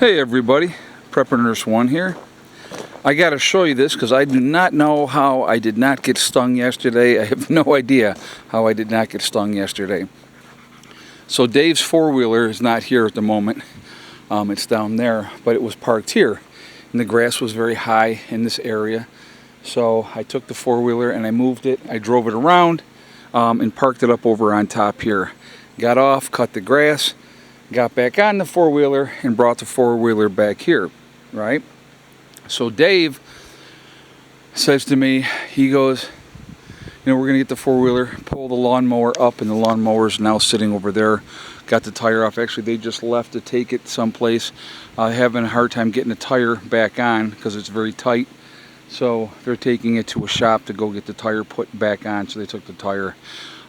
Hey everybody, Prepper Nurse 1 here. I gotta show you this because I do not know how I did not get stung yesterday. I have no idea how I did not get stung yesterday. So Dave's four-wheeler is not here at the moment. It's down there, but it was parked here. And the grass was very high in this area. So I took the four-wheeler and I moved it. I drove it around and parked it up over on top here. Got off, cut the grass, got back on the four-wheeler and brought the four-wheeler back here, right? So Dave says to me, he goes, you know, we're going to get the four-wheeler, pull the lawnmower up, and the lawnmower's now sitting over there. Got the tire off. Actually, they just left to take it someplace. Having a hard time getting the tire back on because it's very tight. So they're taking it to a shop to go get the tire put back on. So they took the tire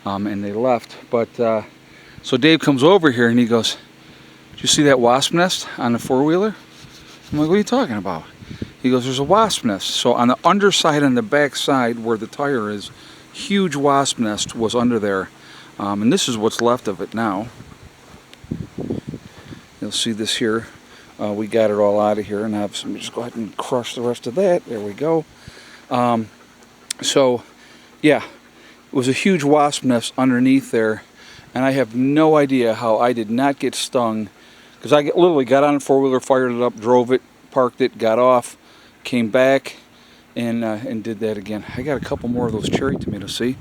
and they left. But so Dave comes over here and he goes, "Did you see that wasp nest on the four-wheeler?" I'm like, "What are you talking about?" He goes, "There's a wasp nest." So on the underside and the back side where the tire is, huge wasp nest was under there. And this is what's left of it now. You'll see this here. We got it all out of here, and let me just go ahead and crush the rest of that. There we go. So, yeah, it was a huge wasp nest underneath there, and I have no idea how I did not get stung, because I literally got on a four-wheeler, fired it up, drove it, parked it, got off, came back, and did that again. I got a couple more of those cherry tomatoes. See,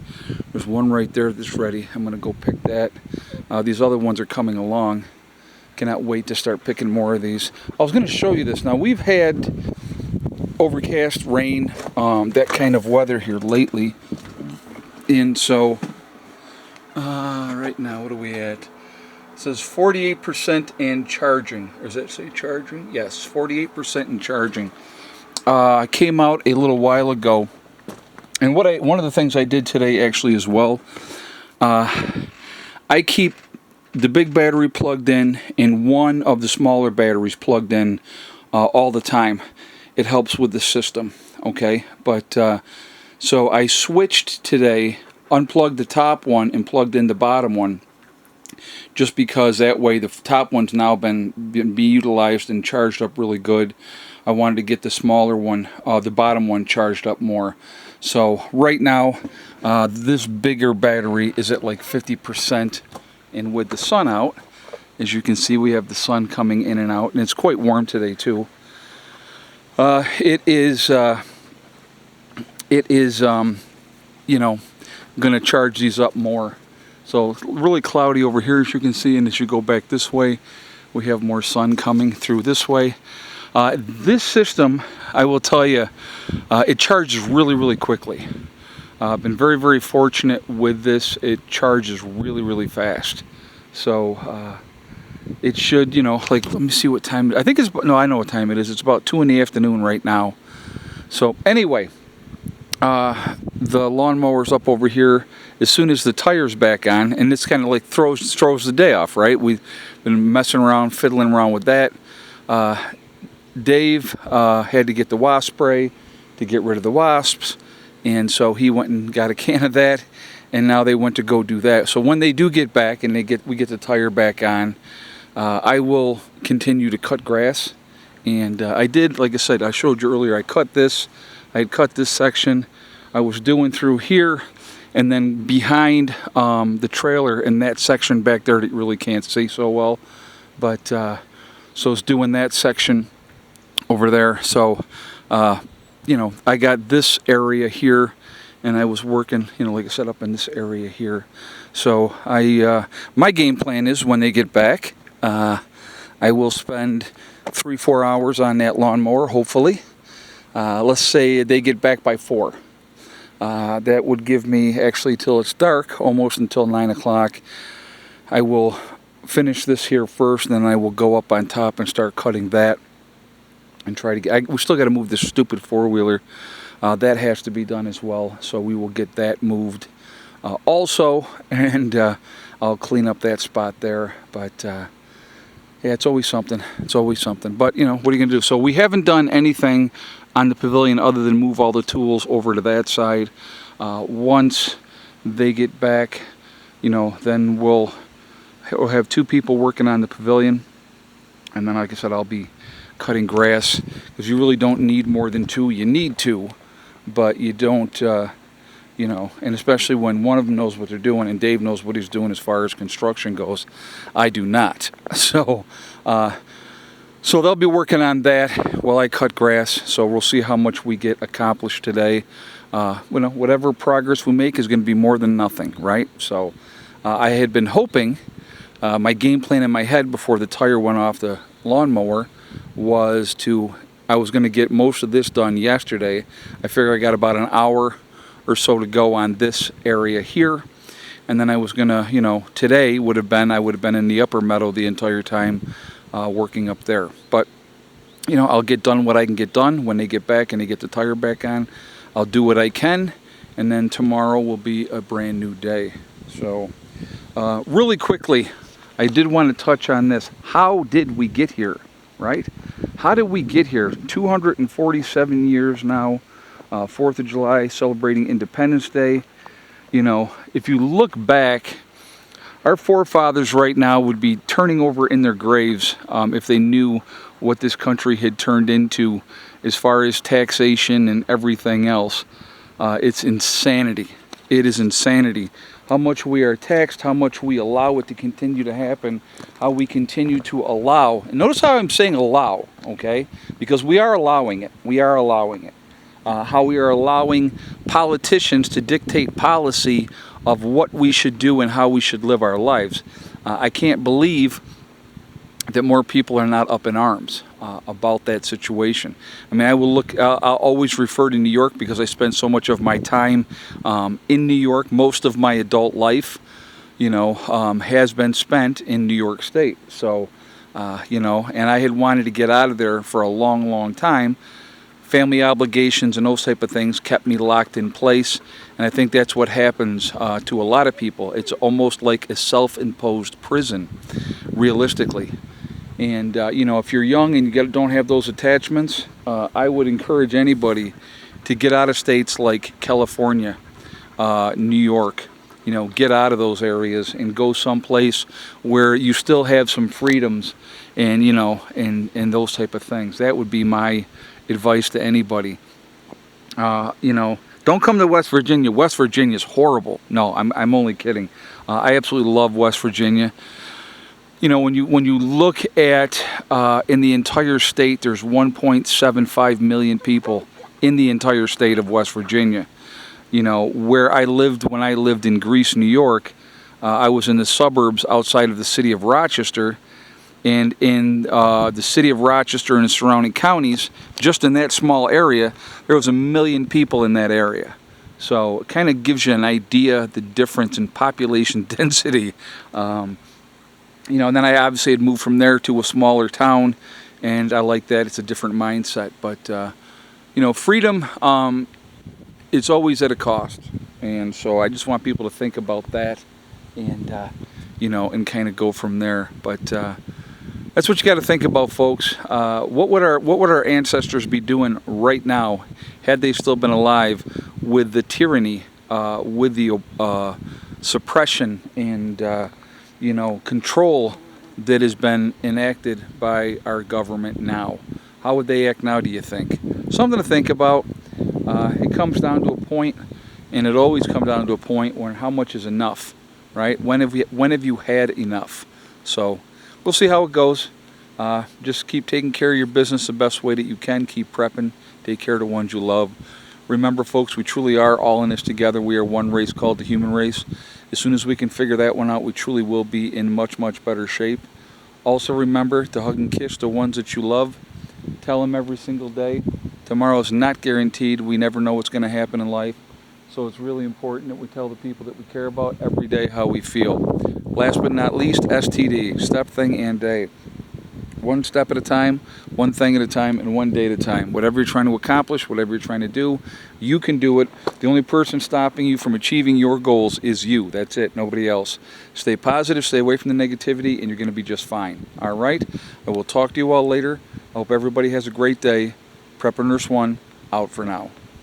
there's one right there that's ready. I'm gonna go pick that. These other ones are coming along. Cannot wait to start picking more of these. I was going to show you this. Now, we've had overcast, rain, that kind of weather here lately. And so, right now, what are we at? It says 48% and charging. Or does that say charging? Yes, 48% and charging. I came out a little while ago. And one of the things I did today actually as well, I keep the big battery plugged in and one of the smaller batteries plugged in all the time. It helps with the system, okay? But so I switched today, unplugged the top one and plugged in the bottom one, just because that way the top one's now been utilized and charged up really good. I wanted to get the smaller one, the bottom one, charged up more. So right now, this bigger battery is at like 50%. And with the sun out, as you can see, we have the sun coming in and out, and it's quite warm today too. It is, you know, going to charge these up more. So really cloudy over here, as you can see, and as you go back this way, we have more sun coming through this way. This system, I will tell you, it charges really, really quickly. I've been very, very fortunate with this. It charges really, really fast. So it should, you know, like, let me see what time. I think it's, no, I know what time it is. It's about 2 in the afternoon right now. So anyway, the lawnmower's up over here. As soon as the tire's back on, and it's kind of like throws the day off, right? We've been messing around, fiddling around with that. Dave had to get the wasp spray to get rid of the wasps. And so he went and got a can of that, and now they went to go do that. So when they do get back and we get the tire back on, I will continue to cut grass. And I did, like I said, I showed you earlier, I cut this. I had cut this section. I was doing through here, and then behind the trailer in that section back there that you really can't see so well. But so I was doing that section over there. So you know, I got this area here, and I was working, you know, like I said, up in this area here. So my game plan is when they get back, I will spend 3-4 hours on that lawnmower, hopefully. Let's say they get back by 4. That would give me actually till it's dark, almost until 9 o'clock. I will finish this here first, and then I will go up on top and start cutting that. And try to get, we still got to move this stupid four-wheeler. That has to be done as well. So we will get that moved also. And I'll clean up that spot there. But yeah, it's always something. It's always something. But, you know, what are you going to do? So we haven't done anything on the pavilion other than move all the tools over to that side. Once they get back, you know, then we'll have 2 people working on the pavilion. And then, like I said, I'll be cutting grass, because you really don't need more than 2. You need 2, but you don't, you know, and especially when one of them knows what they're doing and Dave knows what he's doing as far as construction goes. I do not. So so they'll be working on that while I cut grass. So we'll see how much we get accomplished today. You know, whatever progress we make is going to be more than nothing, right? So I had been hoping, my game plan in my head before the tire went off the lawnmower was I was going to get most of this done yesterday. I figure I got about an hour or so to go on this area here, and then I was going to, you know, today I would have been in the upper meadow the entire time working up there. But, you know, I'll get done what I can get done. When they get back and they get the tire back on, I'll do what I can, and then tomorrow will be a brand new day. So really quickly, I did want to touch on this. How did we get here, right? How did we get here? 247 years now, 4th of July, celebrating Independence Day. You know, if you look back, our forefathers right now would be turning over in their graves if they knew what this country had turned into as far as taxation and everything else. It's insanity. It is insanity. How much we are taxed, how much we allow it to continue to happen, how we continue to allow. And notice how I'm saying allow, okay? Because we are allowing it. We are allowing it. How we are allowing politicians to dictate policy of what we should do and how we should live our lives. I can't believe that more people are not up in arms about that situation. I mean, I'll always refer to New York because I spent so much of my time in New York. Most of my adult life, you know, has been spent in New York State. So, you know, and I had wanted to get out of there for a long, long time. Family obligations and those type of things kept me locked in place, and I think that's what happens to a lot of people. It's almost like a self-imposed prison, realistically. And you know, if you're young and you don't have those attachments, I would encourage anybody to get out of states like California, New York. You know, get out of those areas and go someplace where you still have some freedoms, and you know, and those type of things. That would be my advice to anybody. You know, don't come to West Virginia. West Virginia is horrible. No, I'm only kidding. I absolutely love West Virginia. You know, when you look at in the entire state, there's 1.75 million people in the entire state of West Virginia. You know, where I lived when I lived in Greece, New York, I was in the suburbs outside of the city of Rochester. And in the city of Rochester and the surrounding counties, just in that small area, there was 1 million people in that area. So it kind of gives you an idea the difference in population density. You know, and then I obviously had moved from there to a smaller town, and I like that. It's a different mindset. But, you know, freedom, it's always at a cost. And so I just want people to think about that and, you know, and kind of go from there. But that's what you got to think about, folks. What would our ancestors be doing right now had they still been alive with the tyranny, with the suppression and you know, control that has been enacted by our government now? How would they act now, do you think? Something to think about. It comes down to a point, and it always comes down to a point when how much is enough, right? When have you had enough? So we'll see how it goes. Just keep taking care of your business the best way that you can. Keep prepping. Take care of the ones you love. Remember, folks, we truly are all in this together. We are one race called the human race. As soon as we can figure that one out, we truly will be in much, much better shape. Also remember to hug and kiss the ones that you love. Tell them every single day. Tomorrow is not guaranteed. We never know what's going to happen in life. So it's really important that we tell the people that we care about every day how we feel. Last but not least, STD, step, thing, and day. One step at a time, one thing at a time, and one day at a time. Whatever you're trying to accomplish, whatever you're trying to do, you can do it. The only person stopping you from achieving your goals is you. That's it, nobody else. Stay positive, stay away from the negativity, and you're going to be just fine. All right? I will talk to you all later. I hope everybody has a great day. Prepper Nurse 1, out for now.